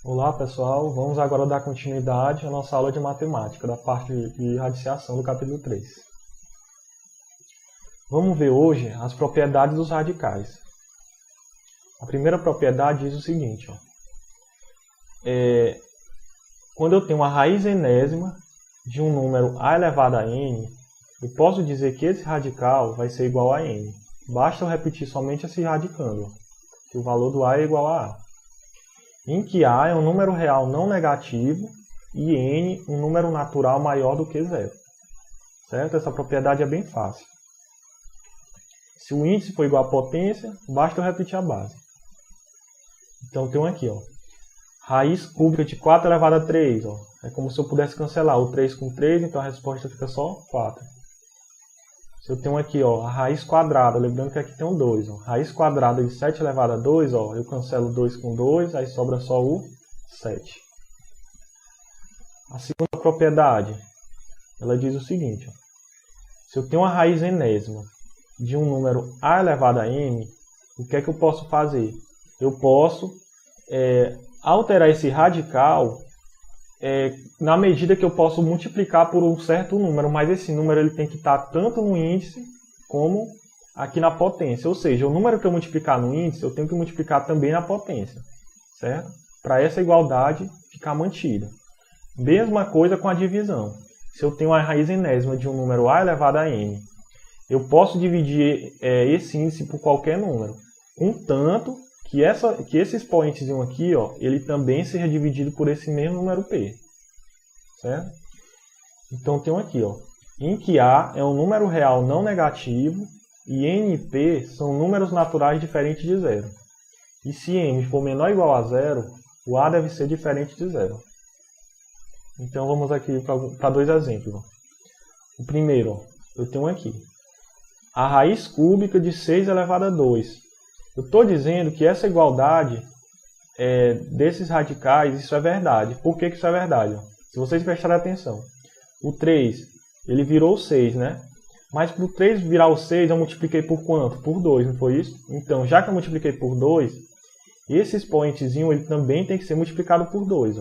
Olá pessoal, vamos agora dar continuidade à nossa aula de matemática, da parte de radiciação do capítulo 3. Vamos ver hoje as propriedades dos radicais. A primeira propriedade diz o seguinte, quando eu tenho uma raiz enésima de um número a elevado a n, eu posso dizer que esse radical vai ser igual a n. Basta eu repetir somente esse radicando, que o valor do a é igual a a. Em que a é um número real não negativo e n um número natural maior do que zero. Certo? Essa propriedade é bem fácil. Se o índice for igual à potência, basta eu repetir a base. Então tem aqui, raiz cúbica de 4 elevado a 3. É como se eu pudesse cancelar o 3 com 3, então a resposta fica só 4. Se eu tenho aqui a raiz quadrada, lembrando que aqui tem um 2. Raiz quadrada de 7 elevado a 2, eu cancelo 2 com 2, aí sobra só o 7. A segunda propriedade, ela diz o seguinte. Se eu tenho uma raiz enésima de um número a elevado a n, o que é que eu posso fazer? Eu posso alterar esse radical na medida que eu posso multiplicar por um certo número, mas esse número ele tem que estar tanto no índice como aqui na potência. Ou seja, o número que eu multiplicar no índice, eu tenho que multiplicar também na potência, certo? Para essa igualdade ficar mantida. Mesma coisa com a divisão. Se eu tenho uma raiz enésima de um número a elevado a n, eu posso dividir esse índice por qualquer número, contanto que esse expoentezinho aqui, ele também seja dividido por esse mesmo número p. Certo? Então tem aqui, em que a é um número real não negativo e n e p são números naturais diferentes de zero. E se n for menor ou igual a zero, o a deve ser diferente de zero. Então vamos aqui para dois exemplos. O primeiro, eu tenho aqui a raiz cúbica de 6 elevado a 2. Eu estou dizendo que essa igualdade desses radicais, isso é verdade. Por que isso é verdade? Se vocês prestarem atenção, o 3, ele virou 6, né? Mas para o 3 virar o 6, eu multipliquei por quanto? Por 2, não foi isso? Então, já que eu multipliquei por 2, esse expoentezinho ele também tem que ser multiplicado por 2.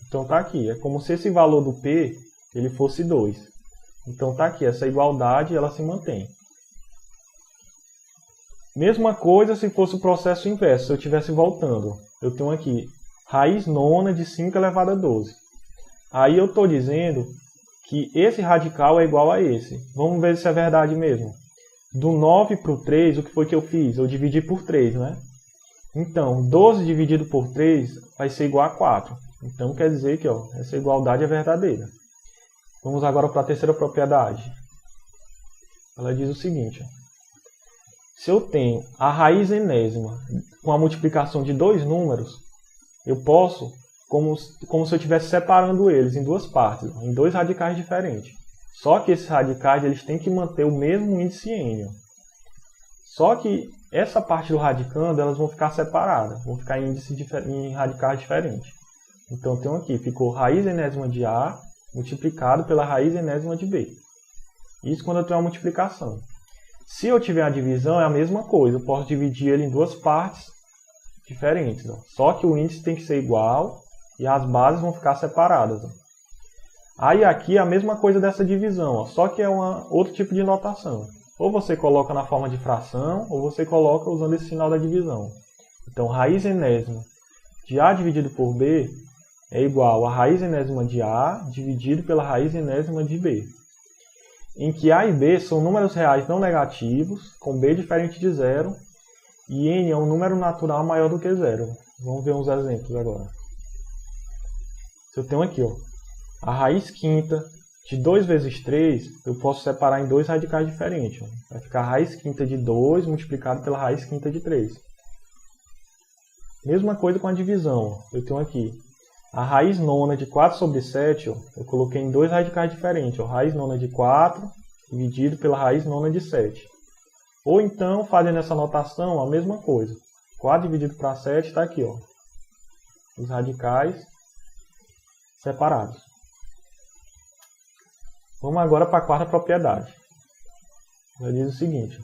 Então está aqui, é como se esse valor do P ele fosse 2. Então está aqui, essa igualdade ela se mantém. Mesma coisa se fosse o processo inverso, se eu estivesse voltando. Eu tenho aqui raiz nona de 5 elevado a 12. Aí eu estou dizendo que esse radical é igual a esse. Vamos ver se é verdade mesmo. Do 9 para o 3, o que foi que eu fiz? Eu dividi por 3, né? Então, 12 dividido por 3 vai ser igual a 4. Então quer dizer que essa igualdade é verdadeira. Vamos agora para a terceira propriedade. Ela diz o seguinte. Se eu tenho a raiz enésima com a multiplicação de dois números, eu posso, como se eu estivesse separando eles em duas partes, em dois radicais diferentes. Só que esses radicais eles têm que manter o mesmo índice n. Só que essa parte do radicando elas vão ficar separadas, vão ficar em radicais diferentes. Então tenho aqui, ficou raiz enésima de a multiplicado pela raiz enésima de b. Isso quando eu tenho uma multiplicação. Se eu tiver a divisão, é a mesma coisa. Eu posso dividir ele em duas partes diferentes. Só que o índice tem que ser igual e as bases vão ficar separadas. Aí aqui é a mesma coisa dessa divisão, só que é outro tipo de notação. Ou você coloca na forma de fração, ou você coloca usando esse sinal da divisão. Então, raiz enésima de a dividido por b é igual a raiz enésima de a dividido pela raiz enésima de b. Em que a e b são números reais não negativos, com b diferente de zero, e n é um número natural maior do que zero. Vamos ver uns exemplos agora. Se eu tenho aqui, a raiz quinta de 2 vezes 3, eu posso separar em dois radicais diferentes. Vai ficar a raiz quinta de 2 multiplicado pela raiz quinta de 3. Mesma coisa com a divisão. Eu tenho aqui a raiz nona de 4 sobre 7, eu coloquei em dois radicais diferentes. Raiz nona de 4 dividido pela raiz nona de 7. Ou então, fazendo essa notação, a mesma coisa. 4 dividido para 7 está aqui, os radicais separados. Vamos agora para a quarta propriedade. Ela diz o seguinte.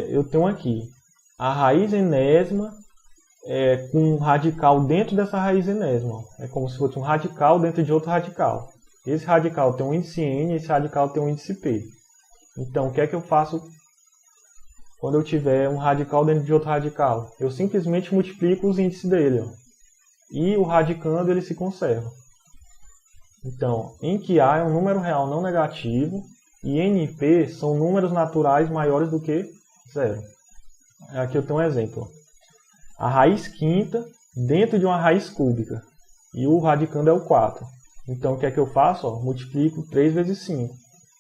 Eu tenho aqui a raiz enésima com um radical dentro dessa raiz enésima. É como se fosse um radical dentro de outro radical. Esse radical tem um índice n, esse radical tem um índice p. Então, o que é que eu faço quando eu tiver um radical dentro de outro radical? Eu simplesmente multiplico os índices dele. Ó, e o radicando ele se conserva. Então, em que A é um número real não negativo e N e P são números naturais maiores do que 0. Aqui eu tenho um exemplo. A raiz quinta dentro de uma raiz cúbica e o radicando é o 4. Então, o que é que eu faço? Ó, multiplico 3 vezes 5,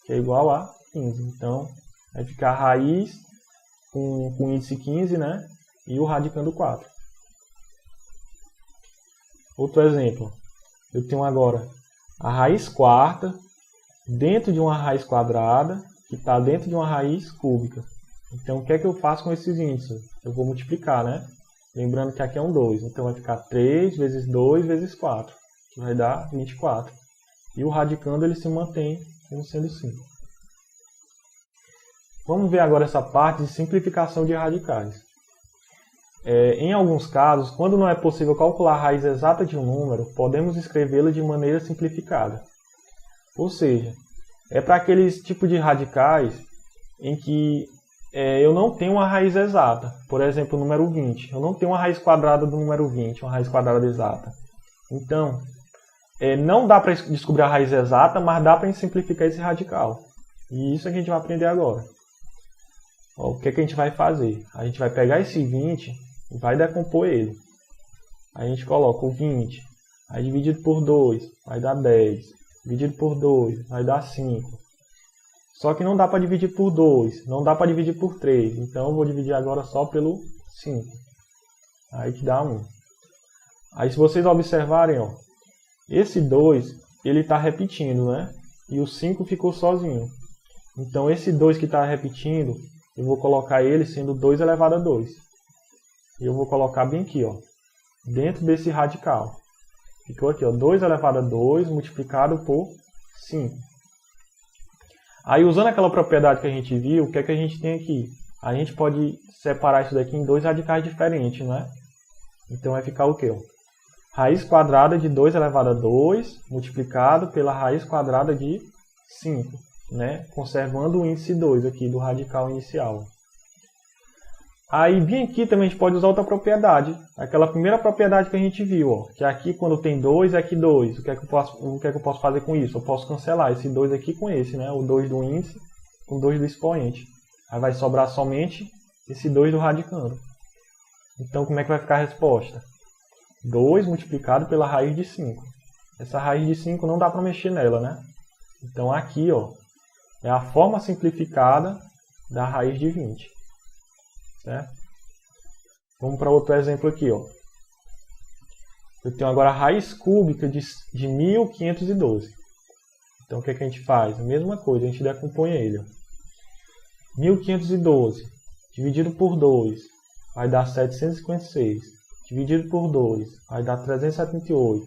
que é igual a 15. Então, vai ficar a raiz com índice 15, né? E o radicando 4. Outro exemplo. Eu tenho agora a raiz quarta dentro de uma raiz quadrada que está dentro de uma raiz cúbica. Então, o que é que eu faço com esses índices? Eu vou multiplicar, né? Lembrando que aqui é um 2. Então, vai ficar 3 vezes 2 vezes 4, que vai dar 24. E o radicando ele se mantém como sendo 5. Vamos ver agora essa parte de simplificação de radicais. Em alguns casos, quando não é possível calcular a raiz exata de um número, podemos escrevê-la de maneira simplificada. Ou seja, é para aqueles tipos de radicais em que eu não tenho uma raiz exata. Por exemplo, o número 20. Eu não tenho uma raiz quadrada do número 20, uma raiz quadrada exata. Então, não dá para descobrir a raiz exata, mas dá para simplificar esse radical. E isso é que a gente vai aprender agora. Ó, o que é que a gente vai fazer? A gente vai pegar esse 20 e vai decompor ele. A gente coloca o 20, aí dividido por 2, vai dar 10. Dividido por 2, vai dar 5. Só que não dá para dividir por 2, não dá para dividir por 3. Então eu vou dividir agora só pelo 5. Aí que dá 1. Aí se vocês observarem, ó, esse 2, ele está repetindo, né? E o 5 ficou sozinho. Então esse 2 que está repetindo, eu vou colocar ele sendo 2 elevado a 2. E eu vou colocar bem aqui, ó, dentro desse radical. Ficou aqui, ó, 2 elevado a 2 multiplicado por 5. Aí, usando aquela propriedade que a gente viu, o que é que a gente tem aqui? A gente pode separar isso daqui em dois radicais diferentes, né? Então, vai ficar o quê? Raiz quadrada de 2 elevado a 2 multiplicado pela raiz quadrada de 5, né? Conservando o índice 2 aqui do radical inicial. Aí, bem aqui também a gente pode usar outra propriedade. Aquela primeira propriedade que a gente viu, ó, que aqui quando tem 2 é aqui 2. O que é que eu posso fazer com isso? Eu posso cancelar esse 2 aqui com esse, né? O 2 do índice com o 2 do expoente. Aí vai sobrar somente esse 2 do radicando. Então, como é que vai ficar a resposta? 2 multiplicado pela raiz de 5. Essa raiz de 5 não dá para mexer nela, né? Então, aqui, ó, é a forma simplificada da raiz de 20. Certo? Vamos para outro exemplo aqui, ó. Eu tenho agora a raiz cúbica de 1512. Então, o que é que a gente faz? A mesma coisa, a gente decompõe ele. Ó. 1512 dividido por 2 vai dar 756. Dividido por 2 vai dar 378.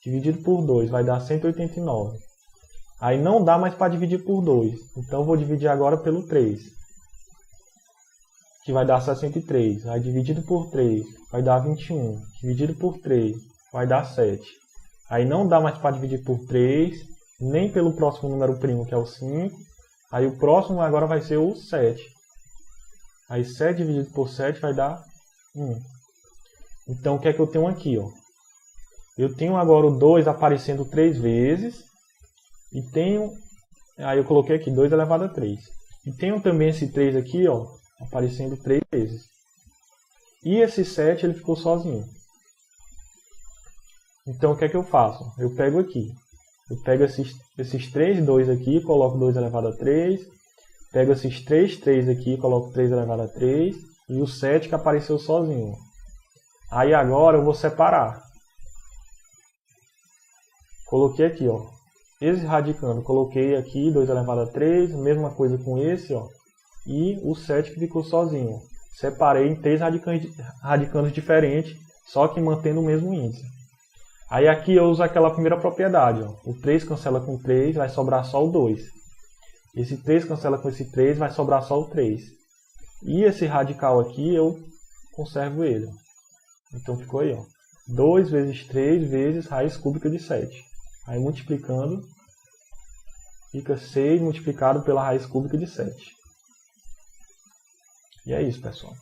Dividido por 2 vai dar 189. Aí não dá mais para dividir por 2. Então, eu vou dividir agora pelo 3. Que vai dar 63. Aí dividido por 3 vai dar 21. Dividido por 3 vai dar 7. Aí não dá mais para dividir por 3, nem pelo próximo número primo, que é o 5. Aí o próximo agora vai ser o 7. Aí 7 dividido por 7 vai dar 1. Então o que é que eu tenho aqui? Ó? Eu tenho agora o 2 aparecendo 3 vezes. E tenho... Aí eu coloquei aqui 2 elevado a 3. E tenho também esse 3 aqui, ó, aparecendo 3 vezes. E esse 7 ele ficou sozinho. Então o que é que eu faço? Eu pego aqui. Eu pego esses 3 2 aqui, coloco 2 elevado a 3. Pego esses 3 3 aqui, coloco 3 elevado a 3. E o 7 que apareceu sozinho. Aí agora eu vou separar. Coloquei aqui, ó. Esse radicando, coloquei aqui 2 elevado a 3. Mesma coisa com esse, ó. E o 7 que ficou sozinho. Separei em 3 radicandos diferentes, só que mantendo o mesmo índice. Aí aqui eu uso aquela primeira propriedade. Ó. O 3 cancela com 3, vai sobrar só o 2. Esse 3 cancela com esse 3, vai sobrar só o 3. E esse radical aqui eu conservo ele. Então ficou aí, ó. 2 vezes 3 vezes raiz cúbica de 7. Aí multiplicando, fica 6 multiplicado pela raiz cúbica de 7. E é isso, pessoal.